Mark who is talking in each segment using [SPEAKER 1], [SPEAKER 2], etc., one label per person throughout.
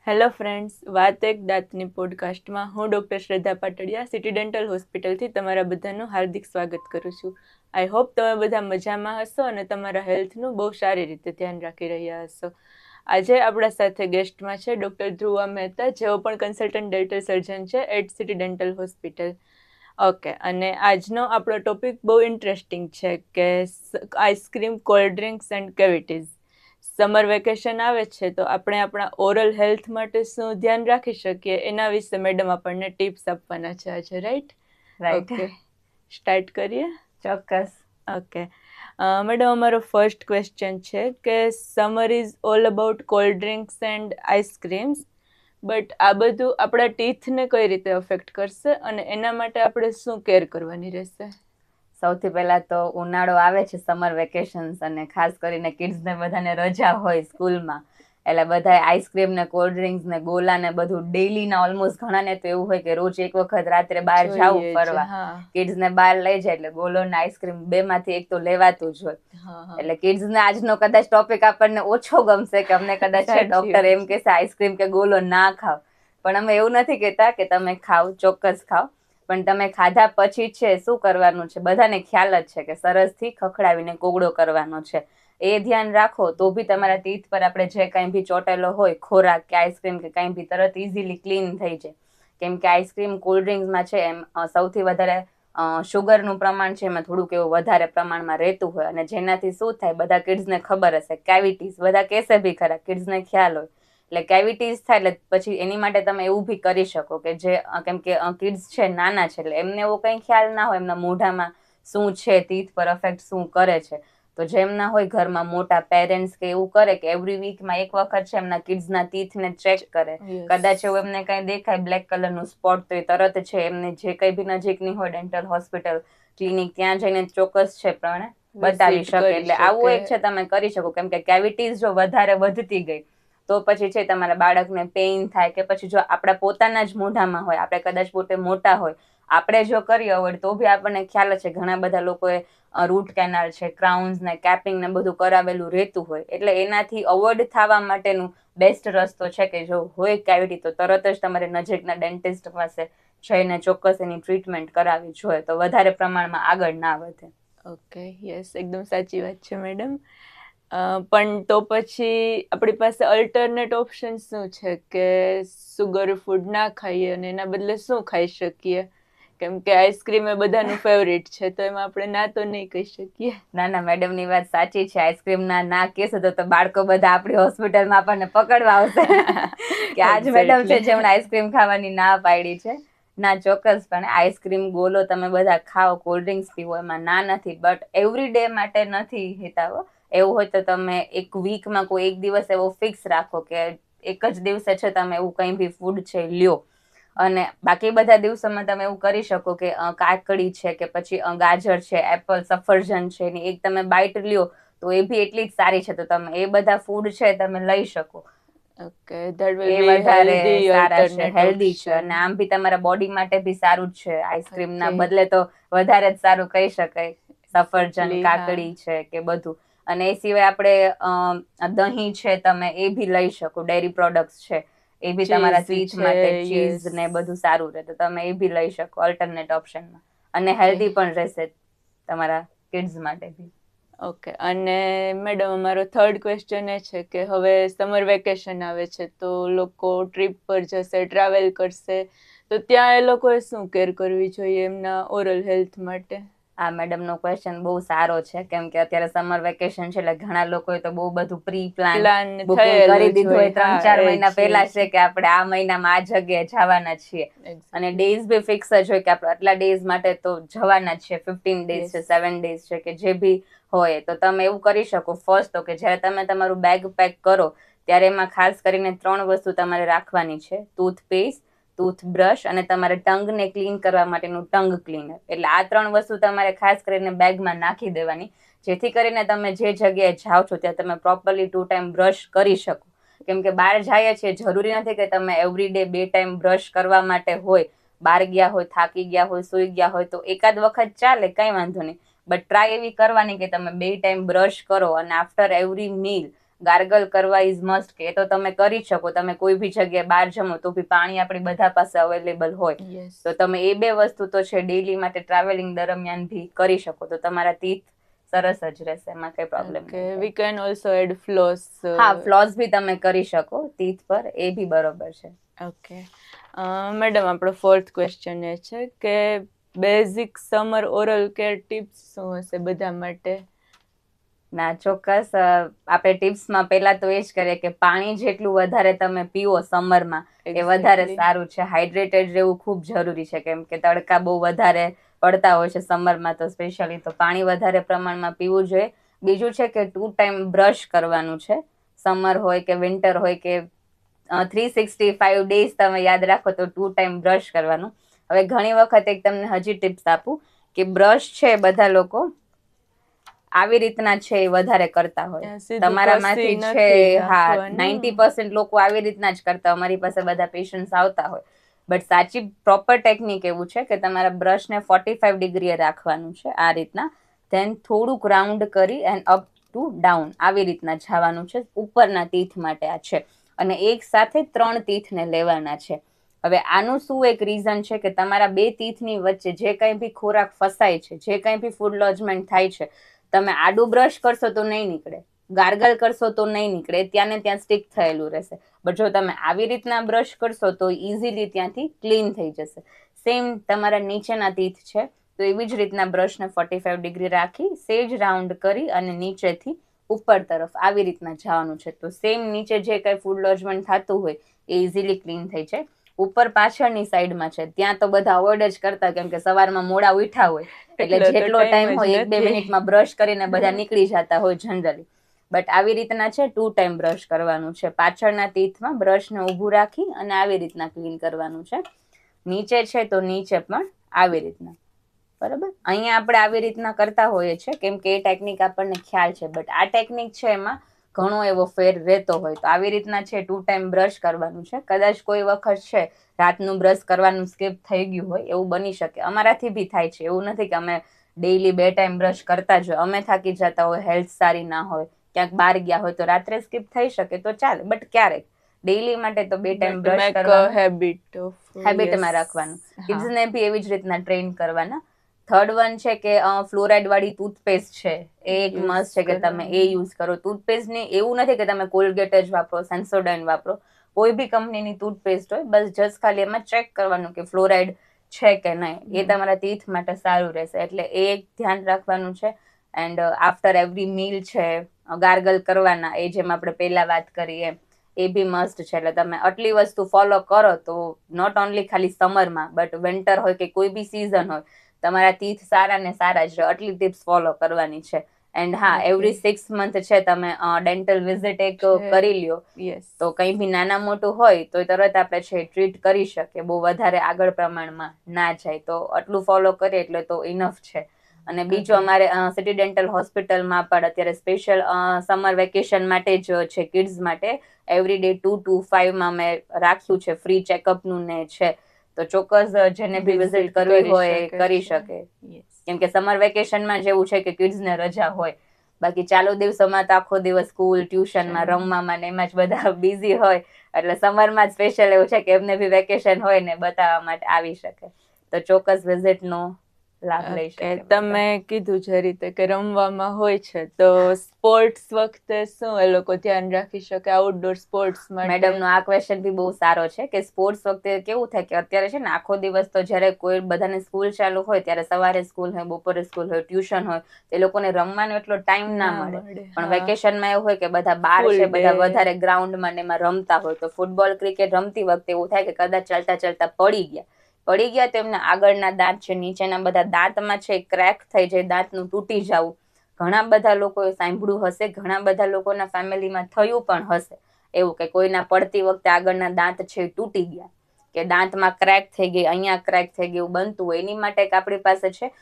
[SPEAKER 1] Hello friends, વાત એક દાંતની પોડકાસ્ટમાં હું ડૉક્ટર શ્રદ્ધા પાટડિયા સિટી ડેન્ટલ હોસ્પિટલથી તમારા બધાનું હાર્દિક સ્વાગત કરું છું. આઈ હોપ તમે બધા મજામાં હશો અને તમારા હેલ્થનું બહુ સારી રીતે ધ્યાન રાખી રહ્યા હશો. આજે આપણા સાથે ગેસ્ટમાં છે ડૉક્ટર ધ્રુવા મહેતા, જેઓ પણ કન્સલ્ટન્ટ ડેન્ટલ સર્જન છે at city dental hospital. Okay, અને આજનો આપણો ટોપિક બહુ ઇન્ટરેસ્ટિંગ છે કે ice cream, cold drinks and cavities. Summer vacation આવે છે તો આપણે આપણા ઓરલ હેલ્થ માટે શું ધ્યાન રાખી શકીએ એના વિશે મેડમ આપણને ટિપ્સ આપવાના છે આજે, રાઈટ? ઓકે, સ્ટાર્ટ કરીએ.
[SPEAKER 2] ચોક્કસ.
[SPEAKER 1] ઓકે મેડમ, અમારો ફર્સ્ટ ક્વેશ્ચન છે કે summer is all about cold drinks and ice creams, but આ બધું આપણા ટીથને કઈ રીતે અફેક્ટ કરશે અને એના માટે આપણે શું કેર કરવાની રહેશે?
[SPEAKER 2] સૌથી પહેલા તો ઉનાળો આવે છે, સમર વેકેશન્સ, અને ખાસ કરીને કિડ્સને બધાને રજા હોય સ્કૂલમાં, એટલે બધા આઈસ્ક્રીમ ને કોલ્ડ ડ્રિંક્સ ને ગોલા ને બધું ડેઈલી ના ઓલમોસ્ટ ઘણાને તો એવું હોય કે રોજ એક વખત રાત્રે બહાર જાવું ફરવા, કિડ્સ ને બહાર લઈ જાય એટલે ગોલો ને આઈસ્ક્રીમ બે માંથી એક તો લેવાતું જ હોય. એટલે કિડ્સ ને આજનો કદાચ ટોપિક આપણને ઓછો ગમશે કે અમને કદાચ ડોક્ટર એમ કહેશે આઈસ્ક્રીમ કે ગોલો ના ખાવ, પણ અમે એવું નથી કહેતા કે તમે ખાવ, ચોક્કસ ખાવ, પણ તમે ખાધા પછી છે શું કરવાનું છે બધાને ખ્યાલ જ છે કે સરસથી ખખડાવીને કોગળો કરવાનો છે. એ ધ્યાન રાખો તો બી તમારા ટીથ પર આપણે જે કંઈ બી ચોટેલો હોય ખોરાક કે આઈસ્ક્રીમ કે કંઈ બી તરત ઇઝીલી ક્લીન થઈ જાય. કેમ કે આઈસ્ક્રીમ, કોલ્ડ ડ્રિંક્સમાં છે એમ સૌથી વધારે શુગરનું પ્રમાણ છે એમાં થોડુંક એવું વધારે પ્રમાણમાં રહેતું હોય, અને જેનાથી શું થાય બધા કિડ્સને ખબર હશે, કેવિટીઝ બધા કહેશે બી ખરા, કિડ્સને ખ્યાલ હોય. એટલે કેવિટીઝ થાય એટલે પછી એની માટે તમે એવું બી કરી શકો કે જે, કેમ કે કિડ્સ છે નાના છે એટલે એમને એવો કંઈ ખ્યાલ ના હોય એમના મોઢામાં શું છે, ટીથ પર અફેક્ટ શું કરે છે. તો જેમના હોય ઘરમાં મોટા પેરેન્ટ્સ કે એવું કરે કે એવરી વીકમાં એક વખત છે એમના કિડ્સના ટીથને ચેક કરે, કદાચ એવું એમને કંઈ દેખાય બ્લેક કલરનું સ્પોટ તો એ તરત છે એમને જે કંઈ બી નજીકની હોય ડેન્ટલ હોસ્પિટલ, ક્લિનિક, ત્યાં જઈને ચોક્કસ છે પ્રમાણે બતાવી શકે. એટલે આવું એક છે તમે કરી શકો, કેમ કે કેવિટીઝ જો વધારે વધતી ગઈ તો પછી છે તમારા બાળકને પેઇન થાય, કે પછી જો આપણા પોતાના જ મોઢામાં હોય, આપણે કદાચ પોતે મોટા હોય, આપણે જો કરી અવોઇડ તો બી આપણને ખ્યાલ છે ઘણા બધા લોકોએ રૂટ કેનાલ છે, ક્રાઉન્સ ને કેપિંગ ને બધું કરાવેલું રહેતું હોય. એટલે એનાથી અવોઇડ થવા માટેનું બેસ્ટ રસ્તો છે કે જો હોય કેવિટી તો તરત જ તમારે નજીકના ડેન્ટિસ્ટ પાસે જઈને ચોક્કસ એની ટ્રીટમેન્ટ કરાવવી જોઈએ તો વધારે પ્રમાણમાં આગળ ના વધે.
[SPEAKER 1] ઓકે, યસ, એકદમ સાચી વાત છે મેડમ. પણ તો પછી આપણી પાસે અલ્ટરનેટ ઓપ્શન શું છે કે સુગર ફૂડ ના ખાઈએ અને એના બદલે શું ખાઈ શકીએ? કેમ કે આઈસ્ક્રીમ એ બધાનું ફેવરિટ છે તો એમાં આપણે ના તો નહીં કહી શકીએ.
[SPEAKER 2] ના ના, મેડમની વાત સાચી છે. આઈસ્ક્રીમ ના કહેશો તો બાળકો બધા આપણી હોસ્પિટલમાં આપણને પકડવા આવશે કે આજ મેડમ છે જેમણે આઈસ્ક્રીમ ખાવાની ના પાડી છે. ના, ચોક્કસપણે આઈસ્ક્રીમ, ગોલો તમે બધા ખાઓ, કોલ્ડ ડ્રિંક્સ પીવો, એમાં ના નથી, બટ એવરી ડે માટે નથી હિતાવો. એવું હોય તો તમે એક વીકમાં કોઈ એક દિવસ એવો ફિક્સ રાખો કે એક જ દિવસે છે તમે એવું કંઈ બી ફૂડ છે લ્યો, અને બાકી બધા દિવસોમાં તમે એવું કરી શકો કે કાકડી છે કે પછી ગાજર છે, એપલ, સફરજન છે, ને એક તમે બાઈટ લ્યો તો એ બી એટલી જ સારી છે, તો તમે એ બધા ફૂડ છે તમે લઈ શકો.
[SPEAKER 1] ઓકે, ધેટ વિલ
[SPEAKER 2] એ
[SPEAKER 1] બી
[SPEAKER 2] વધારે સારા છે, હેલ્ધી છે, અને
[SPEAKER 1] ઓપ્શન.
[SPEAKER 2] આમ બી તમારા બોડી માટે બી સારું જ છે. આઈસ્ક્રીમ ના બદલે તો વધારે જ સારું કહી શકાય, સફરજન, કાકડી છે કે બધું. અને એ સિવાય આપણે દહીં છે તમે એ બી લઈ શકો, ડેરી પ્રોડક્ટ્સ છે એ બી તમારા ટીથ માટે, ચીઝ ને બધું સારું રહે તો તમે એ બી લઈ શકો અલ્ટરનેટ ઓપ્શનમાં, અને હેલ્ધી પણ રહેશે તમારા કિડ્સ માટે બી.
[SPEAKER 1] ઓકે, અને મેડમ અમારો થર્ડ ક્વેશ્ચન એ છે કે હવે સમર વેકેશન આવે છે તો લોકો ટ્રીપ પર જશે, ટ્રાવેલ કરશે, તો ત્યાં એ લોકોએ શું કેર કરવી જોઈએ એમના ઓરલ હેલ્થ માટે?
[SPEAKER 2] આ મેડમનો ક્વેશ્ચન બહુ સારો છે, કેમ કે અત્યારે સમર વેકેશન છે એટલે ઘણા લોકોએ તો બહુ બધું પ્રી પ્લાન બુકિંગ કરી દીધું હોય 3-4 મહિના પહેલા છે કે આપણે આ મહિનામાં આ જગ્યાએ જવાના છીએ, અને ડેઝ બી ફિક્સ જ હોય કે આપણે આટલા ડેઝ માટે તો જવાના જ છે, 15 ડેઝ છે, 7 ડેઝ છે કે જે બી હોય. તો તમે એવું કરી શકો, ફર્સ્ટ તો કે જ્યારે તમે તમારું બેગ પેક કરો ત્યારે એમાં ખાસ કરીને 3 વસ્તુ તમારે રાખવાની છે: ટૂથપેસ્ટ, ટૂથબ્રશ, અને તમારે ટંગને ક્લીન કરવા માટેનું ટંગ ક્લીનર. એટલે આ 3 વસ્તુ તમારે ખાસ કરીને બેગમાં નાખી દેવાની, જેથી કરીને તમે જે જગ્યાએ જાઓ છો ત્યાં તમે પ્રોપરલી 2 ટાઈમ બ્રશ કરી શકો. કેમ કે બહાર જઈએ છીએ, જરૂરી નથી કે તમે એવરી ડે 2 ટાઈમ બ્રશ કરવા માટે હોય. બહાર ગયા હોય, થાકી ગયા હોય, સૂઈ ગયા હોય તો એકાદ વખત ચાલે, કંઈ વાંધો નહીં, બટ ટ્રાય એવી કરવાની કે તમે 2 ટાઈમ બ્રશ કરો, અને આફ્ટર એવરી મીલ ગાર્ગલ કરવા ઇઝ મસ્ટ, કે એ તો તમે કરી શકો. તમે કોઈ બી જગ્યાએ બહાર જમો તો બી પાણી આપણી બધા પાસે અવેલેબલ હોય,
[SPEAKER 1] યસ.
[SPEAKER 2] તો તમે એ 2 વસ્તુ તો છે ડેઈલી માટે ટ્રાવેલિંગ દરમિયાન ભી કરી શકો, તો તમારા ટીથ સરસ જ રહેશે, એમાં કઈ પ્રોબ્લેમ
[SPEAKER 1] ઓકે,
[SPEAKER 2] નહીં
[SPEAKER 1] વી કેન ઓલ્સો એડ ફ્લોસ.
[SPEAKER 2] થાય. હા, ફ્લોસ ભી તમે કરી શકો ટીથ પર, એ ભી બરોબર છે.
[SPEAKER 1] ઓકે મેડમ, આપણો 4th ક્વેશ્ચન એ છે કે basic summer oral care tips શું હશે બધા માટે?
[SPEAKER 2] ના, ચોક્કસ. આપણે ટિપ્સમાં પહેલા તો એ જ કરીએ કે પાણી જેટલું વધારે તમે પીવો સમરમાં એ વધારે સારું છે. હાઇડ્રેટેડ રહેવું ખૂબ જરૂરી છે, કેમ કે તડકા બહુ વધારે પડતા હોય છે સમરમાં, તો સ્પેશિયલી તો પાણી વધારે પ્રમાણમાં પીવું જોઈએ. બીજું છે કે 2 ટાઈમ બ્રશ કરવાનું છે. સમર હોય કે વિન્ટર હોય કે 365 ડેઝ તમે યાદ રાખો તો 2 ટાઈમ બ્રશ કરવાનું. હવે ઘણી વખત એક તમને હજી ટિપ્સ આપું કે બ્રશ છે બધા લોકો આવી રીતના છે એ વધારે કરતા હોય. તમારામાંથી છે, હા, 90% લોકો આવી રીતના જ કરતા હોય. અમારી પાસે બધા પેશન્ટ્સ આવતા હોય. બટ સાચી પ્રોપર ટેકનિક એવું છે કે તમારા બ્રશને 45 ડિગ્રીએ રાખવાનું છે આ રીતના, ધેન થોડુંક રાઉન્ડ કરી એન્ડ અપ ટુ ડાઉન આવી રીતના જવાનું છે. ઉપરના ટીથ માટે આ છે, અને એક સાથે 3 ટીથને લેવાના છે. હવે આનું શું એક રીઝન છે કે તમારા 2 ટીથની વચ્ચે જે કંઈ બી ખોરાક ફસાય છે, જે કંઈ બી ફૂડ લોજમેન્ટ થાય છે, તમે આડું બ્રશ કરશો તો નહીં નીકળે, ગાર્ગલ કરશો તો નહીં નીકળે, ત્યાં ને ત્યાં સ્ટિક થયેલું રહેશે. બટ જો તમે આવી રીતના બ્રશ કરશો તો ઇઝીલી ત્યાંથી ક્લીન થઈ જશે. સેમ તમારા નીચેના ટીથ છે તો એવી જ રીતના બ્રશને 45 ડિગ્રી રાખી સેજ રાઉન્ડ કરી અને નીચેથી ઉપર તરફ આવી રીતના જવાનું છે. તો સેમ નીચે જે કંઈ ફૂડ લોજમેન્ટ થતું હોય એ ઇઝીલી ક્લીન થઈ જાય. ઉપર પાછળની સાઈડમાં છે ત્યાં તો બધા અવોઇડ જ કરતા, કેમ કે સવારમાં મોડા ઉઠ્યા હોય એટલે જેટલો ટાઈમ હોય 1-2 મિનિટમાં બ્રશ કરીને બધા નીકળી જતા હોય જનરલી. બટ આવી રીતના છે 2 ટાઈમ બ્રશ કરવાનું છે. પાછળના ટીથમાં બ્રશને ઊભું રાખી અને આવી રીતના ક્લીન કરવાનું છે. નીચે છે તો નીચે પણ આવી રીતના, બરાબર. અહીંયા આપણે આવી રીતના કરતા હોઈએ છીએ કેમ કે એ ટેકનિક આપણને ખ્યાલ છે, બટ આ ટેકનિક છે એમાં ઘણો એવો ફેર રહેતો હોય. તો આવી રીતના છે 2 ટાઈમ બ્રશ કરવાનું છે. કદાચ કોઈ વખત છે રાતનું બ્રશ કરવાનું સ્કીપ થઈ ગયું હોય, એવું બની શકે. અમારાથી બી થાય છે, એવું નથી કે અમે ડેઈલી 2 ટાઈમ બ્રશ કરતા જ હોય. અમે થાકી જતા હોય, હેલ્થ સારી ના હોય, ક્યાંક બહાર ગયા હોય તો રાત્રે સ્કીપ થઈ શકે તો ચાલે, બટ ક્યારેક ડેઈલી માટે તો 2 ટાઈમ બ્રશ કરવાનું હેબિટમાં રાખવાનું. કિડ્સને બી એવી જ રીતના ટ્રેન કરવાના. 3rd વન છે કે ફ્લોરાઇડ વાળી ટૂથપેસ્ટ છે, એ એક મસ્ત છે કે તમે એ યુઝ કરો. ટૂથપેસ્ટને એવું નથી કે તમે કોલગેટ જ વાપરો, સેન્સોડાઇન વાપરો, કોઈ બી કંપનીની ટૂથપેસ્ટ હોય, બસ જસ્ટ ખાલી એમાં ચેક કરવાનું કે ફ્લોરાઇડ છે કે નહીં, એ તમારા ટીથ માટે સારું રહેશે. એટલે એ એક ધ્યાન રાખવાનું છે. એન્ડ આફ્ટર એવરી મીલ છે ગાર્ગલ કરવાના, એ જેમ આપણે પહેલા વાત કરીએ એ બી મસ્ત છે. એટલે તમે આટલી વસ્તુ ફોલો કરો તો નોટ ઓનલી ખાલી સમરમાં બટ વિન્ટર હોય કે કોઈ બી સિઝન હોય, તમારા ટીથ સારા ને સારા જ રહે. આટલી ટિપ્સ ફોલો કરવાની છે. એન્ડ હા, એવરી 6 મંથ છે તમે ડેન્ટલ વિઝિટ એક કરી લ્યો, તો કંઈ બી નાના મોટું હોય તો તરત આપણે છે ટ્રીટ કરી શકીએ, બહુ વધારે આગળ પ્રમાણમાં ના જાય. તો આટલું ફોલો કરીએ એટલે તો ઇનફ છે. અને બીજું અમારે સિટી ડેન્ટલ હોસ્પિટલમાં પણ અત્યારે સ્પેશિયલ સમર વેકેશન માટે જ છે કિડ્સ માટે એવરી ડે 2 to 5 માં મેં રાખ્યું છે ફ્રી ચેકઅપનું ને છે. તો ચોક્કસ જેને બી વિઝિટ કરવી હોય એ કરી શકે, કેમ કે સમર વેકેશનમાં જેવું છે કે કિડ્સને રજા હોય, બાકી ચાલુ દિવસોમાં તો આખો દિવસ સ્કૂલ, ટ્યુશનમાં, રમવામાં ને એમાં જ બધા બિઝી હોય. એટલે સમરમાં જ સ્પેશિયલ એવું છે કે એમને બી વેકેશન હોય ને બતાવવા માટે આવી શકે. તો ચોક્કસ વિઝિટનો લાભ લઈ શકે.
[SPEAKER 1] તમે કીધું જે રીતે કે રમવામાં હોય છે, તો સ્પોર્ટ્સ વખતે શું એ લોકો ધ્યાન રાખી શકે આઉટડોર સ્પોર્ટ્સ માટે?
[SPEAKER 2] મેડમનો આ ક્વેશ્ચન બી બહુ સારો છે કે સ્પોર્ટ્સ વખતે કેવું થાય કે અત્યારે છે ને આખો દિવસ તો જ્યારે કોઈ બધાને સ્કૂલ ચાલુ હોય ત્યારે સવારે સ્કૂલ હોય, બપોરે સ્કૂલ હોય, ટ્યુશન હોય, એ લોકોને રમવાનો એટલો ટાઈમ ના મળે. પણ વેકેશનમાં એવું હોય કે બધા બહાર છે, બધા વધારે ગ્રાઉન્ડમાં ને એમાં રમતા હોય. તો ફૂટબોલ, ક્રિકેટ રમતી વખતે એવું થાય કે કદાચ ચાલતા ચાલતા પડી ગયા તો એમના આગળના દાંત છે, નીચેના બધા દાંતમાં છે ક્રેક થઈ જાય, દાંતનું તૂટી જવું. ઘણા બધા લોકોએ સાંભળ્યું હશે, ઘણા બધા લોકોના ફેમિલીમાં થયું પણ હશે એવું કે કોઈના પડતી વખતે આગળના દાંત છે તૂટી ગયા, કે દાંતમાં ક્રેક થઈ ગઈ, અહીંયા ક્રેક થઈ ગયું બનતું હોય. એની માટે આપણી પાસે છે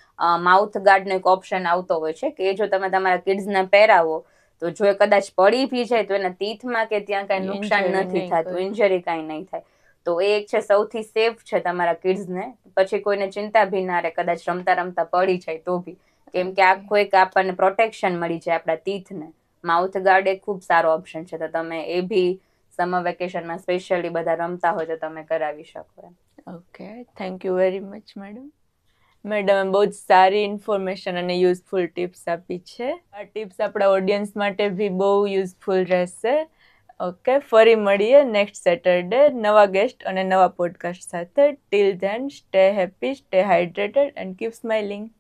[SPEAKER 2] માઉથ ગાર્ડનો એક ઓપ્શન આવતો હોય છે કે જો તમે તમારા કિડ્સને પહેરાવો તો જો એ કદાચ પડી બી જાય તો એના ટીથમાં કે ત્યાં કાંઈ નુકસાન નથી થતું, ઇન્જરી કાંઈ નહીં થાય. તો એ એક છે સૌથી સેફ છે તમારા કિડ્સને. પછી કોઈને ચિંતા બી ના રહે કદાચ રમતા રમતા પડી જાય તો બી, કેમ કે આખું એક આપણને પ્રોટેક્શન મળી જાય આપણા ટીથને. માઉથ ગાર્ડ એક ખૂબ સારો ઓપ્શન છે, તો તમે એ બી સમર વેકેશનમાં સ્પેશિયલી બધા રમતા હોય તો તમે કરાવી શકો એમ.
[SPEAKER 1] Okay, thank you very much મેડમે બહુ જ સારી ઇન્ફોર્મેશન અને યુઝફુલ ટિપ્સ આપી છે. આ ટિપ્સ આપણા ઓડિયન્સ માટે બી બહુ યુઝફુલ રહેશે. ઓકે, ફરી મળીએ નેક્સ્ટ સેટરડે નવા ગેસ્ટ અને નવા પોડકાસ્ટ સાથે. Till then stay happy, stay hydrated and keep smiling.